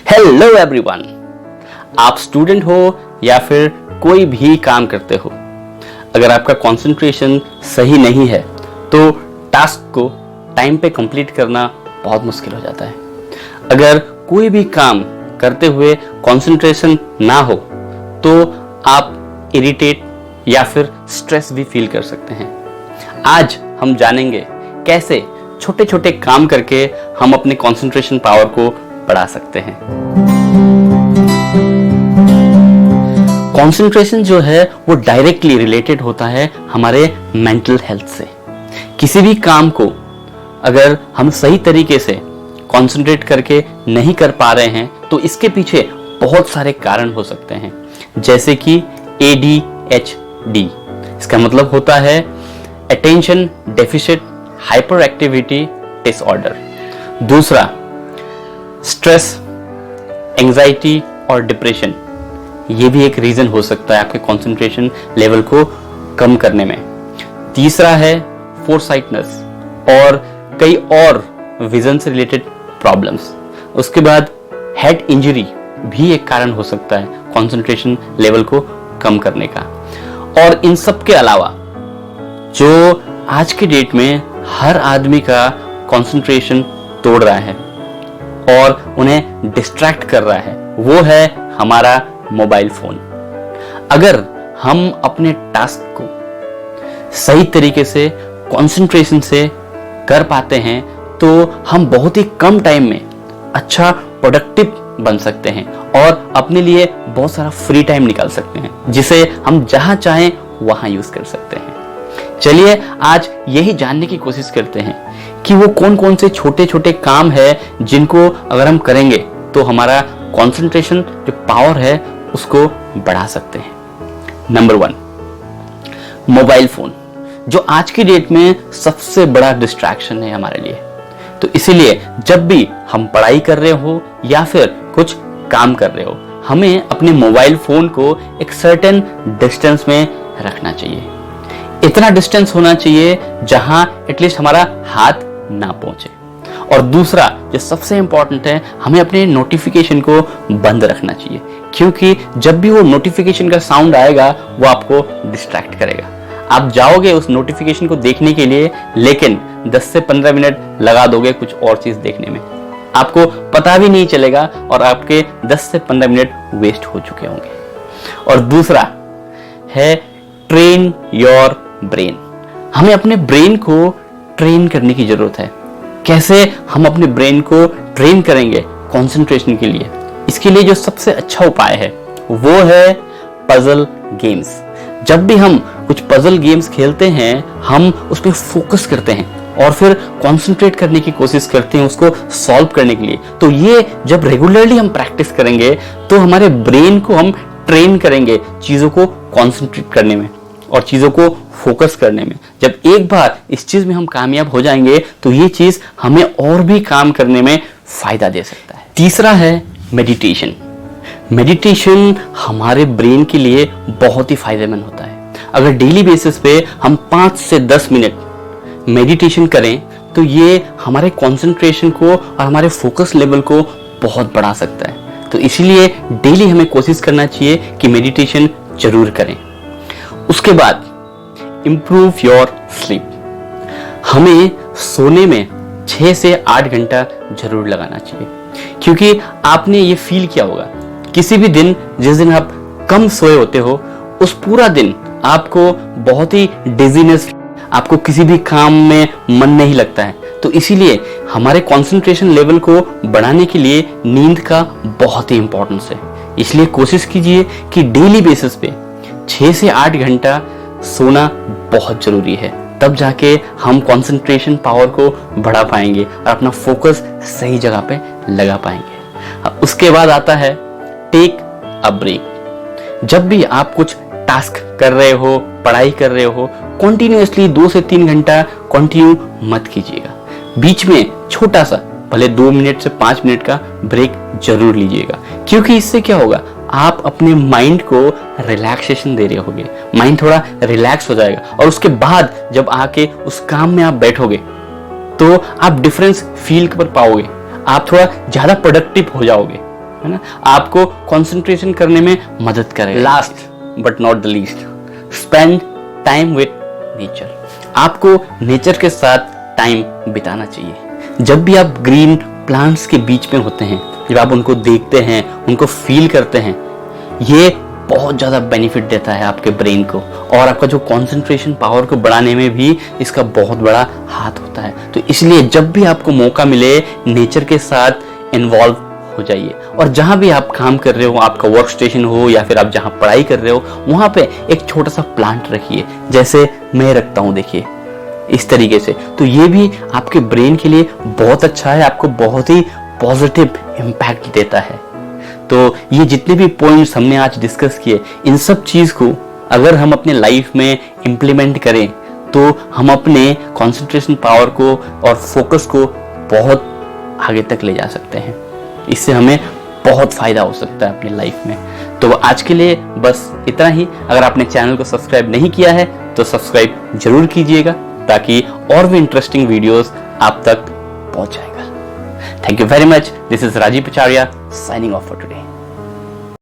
Hello everyone, आप student हो या फिर कोई भी काम करते हो, अगर आपका कंसंट्रेशन सही नहीं है तो टास्क को टाइम पे कंप्लीट करना बहुत मुश्किल हो जाता है। अगर कोई भी काम करते हुए कंसंट्रेशन ना हो तो आप इरिटेट या फिर स्ट्रेस भी फील कर सकते हैं। आज हम जानेंगे कैसे छोटे छोटे काम करके हम अपने कंसंट्रेशन पावर को बढ़ा सकते हैं। कंसंट्रेशन जो है वो डायरेक्टली रिलेटेड होता है हमारे मेंटल हेल्थ से। किसी भी काम को अगर हम सही तरीके से कंसंट्रेट करके नहीं कर पा रहे हैं तो इसके पीछे बहुत सारे कारण हो सकते हैं, जैसे कि ADHD। इसका मतलब होता है attention deficit hyper activity disorder. दूसरा, स्ट्रेस, एंजाइटी और डिप्रेशन, ये भी एक रीजन हो सकता है आपके कंसंट्रेशन लेवल को कम करने में। तीसरा है फोरसाइटनेस और कई और विजन से रिलेटेड प्रॉब्लम्स। उसके बाद हेड इंजरी भी एक कारण हो सकता है कंसंट्रेशन लेवल को कम करने का। और इन सब के अलावा जो आज के डेट में हर आदमी का कंसंट्रेशन तोड़ रहा है और उन्हें डिस्ट्रैक्ट कर रहा है, वो है हमारा मोबाइल फोन। अगर हम अपने टास्क को सही तरीके से कंसंट्रेशन से कर पाते हैं तो हम बहुत ही कम टाइम में अच्छा प्रोडक्टिव बन सकते हैं और अपने लिए बहुत सारा फ्री टाइम निकाल सकते हैं, जिसे हम जहां चाहें वहां यूज कर सकते हैं। चलिए आज यही जानने की कोशिश करते हैं कि वो कौन कौन से छोटे छोटे काम है जिनको अगर हम करेंगे तो हमारा कंसंट्रेशन जो पावर है उसको बढ़ा सकते हैं। नंबर 1, मोबाइल फोन, जो आज की डेट में सबसे बड़ा डिस्ट्रैक्शन है हमारे लिए। तो इसीलिए जब भी हम पढ़ाई कर रहे हो या फिर कुछ काम कर रहे हो, हमें अपने मोबाइल फोन को एक सर्टेन डिस्टेंस में रखना चाहिए। इतना डिस्टेंस होना चाहिए जहां एटलीस्ट हमारा हाथ ना पहुंचे। और दूसरा जो सबसे इंपॉर्टेंट है, हमें अपने नोटिफिकेशन को बंद रखना चाहिए, क्योंकि जब भी वो नोटिफिकेशन का साउंड आएगा वो आपको डिस्ट्रैक्ट करेगा। आप जाओगे उस नोटिफिकेशन को देखने के लिए, लेकिन 10 से 15 मिनट लगा दोगे कुछ और चीज देखने में, आपको पता भी नहीं चलेगा और आपके 10 से 15 मिनट वेस्ट हो चुके होंगे। और दूसरा है ट्रेन योर ब्रेन। हमें अपने ब्रेन को ट्रेन करने की जरूरत है। कैसे हम अपने ब्रेन को ट्रेन करेंगे कंसंट्रेशन के लिए? इसके लिए जो सबसे अच्छा उपाय है वो है पजल गेम्स। जब भी हम कुछ पजल गेम्स खेलते हैं, हम उस पर फोकस करते हैं और फिर कंसंट्रेट करने की कोशिश करते हैं उसको सॉल्व करने के लिए। तो ये जब रेगुलरली हम प्रैक्टिस करेंगे तो हमारे ब्रेन को हम ट्रेन करेंगे चीजों को कंसंट्रेट करने में और चीजों को फोकस करने में। जब एक बार इस चीज में हम कामयाब हो जाएंगे तो ये चीज हमें और भी काम करने में फायदा दे सकता है। तीसरा है मेडिटेशन। मेडिटेशन हमारे ब्रेन के लिए बहुत ही फायदेमंद होता है। अगर डेली बेसिस पे हम 5 से 10 मिनट मेडिटेशन करें तो ये हमारे कंसंट्रेशन को और हमारे फोकस लेवल को बहुत बढ़ा सकता है। तो इसीलिए डेली हमें कोशिश करना चाहिए कि मेडिटेशन जरूर करें। उसके बाद इंप्रूव योर स्लीप। हमें सोने में 6 से 8 घंटा जरूर लगाना चाहिए, क्योंकि आपने ये फील किया होगा किसी भी दिन जिस दिन आप कम सोए होते हो, उस पूरा दिन आपको बहुत ही डिजीनेस, आपको किसी भी काम में मन नहीं लगता है। तो इसीलिए हमारे कंसंट्रेशन लेवल को बढ़ाने के लिए नींद का बहुत ही इंपॉर्टेंस है। इसलिए कोशिश कीजिए कि डेली बेसिस पे 6 से 8 घंटा सोना बहुत जरूरी है, तब जाके हम कंसंट्रेशन पावर को बढ़ा पाएंगे और अपना फोकस सही जगह पे लगा पाएंगे। उसके बाद आता है टेक अ ब्रेक। जब भी आप कुछ टास्क कर रहे हो, पढ़ाई कर रहे हो, कंटिन्यूअसली 2 से 3 घंटा कंटिन्यू मत कीजिएगा। बीच में छोटा सा, भले 2 मिनट से 5 मिनट का ब्रेक जरूर लीजिएगा, क्योंकि इससे क्या होगा, आप अपने माइंड को रिलैक्सेशन दे रहे होगे, माइंड थोड़ा रिलैक्स हो जाएगा और उसके बाद जब आके उस काम में आप बैठोगे तो आप डिफरेंस फील कर पाओगे, आप थोड़ा ज्यादा प्रोडक्टिव हो जाओगे। है ना, आपको कंसंट्रेशन करने में मदद करेगा। Last but not the least, spend time with nature. आपको नेचर के साथ टाइम बिताना चाहिए। जब भी आप ग्रीन प्लांट्स के बीच में होते हैं, जब आप उनको देखते हैं, उनको फील करते हैं, ये बहुत ज़्यादा बेनिफिट देता है आपके ब्रेन को, और आपका जो कंसंट्रेशन पावर को बढ़ाने में भी इसका बहुत बड़ा हाथ होता है। तो इसलिए जब भी आपको मौका मिले, नेचर के साथ इन्वॉल्व हो जाइए। और जहाँ भी आप काम कर रहे हो, आपका वर्क स्टेशन हो या फिर आप जहाँ पढ़ाई कर रहे हो, वहाँ पे एक छोटा सा प्लांट रखिए, जैसे मैं रखता हूँ, देखिए इस तरीके से। तो ये भी आपके ब्रेन के लिए बहुत अच्छा है, आपको बहुत ही पॉजिटिव इम्पैक्ट देता है। तो ये जितने भी पॉइंट्स हमने आज डिस्कस किए, इन सब चीज़ को अगर हम अपने लाइफ में इम्प्लीमेंट करें तो हम अपने कंसंट्रेशन पावर को और फोकस को बहुत आगे तक ले जा सकते हैं। इससे हमें बहुत फायदा हो सकता है अपनी लाइफ में। तो आज के लिए बस इतना ही। अगर आपने चैनल को सब्सक्राइब नहीं किया है तो सब्सक्राइब जरूर कीजिएगा, ताकि और भी इंटरेस्टिंग वीडियोस आप तक पहुंच जाएगा। Thank you very much. This is Rajiv Pacharia signing off for today.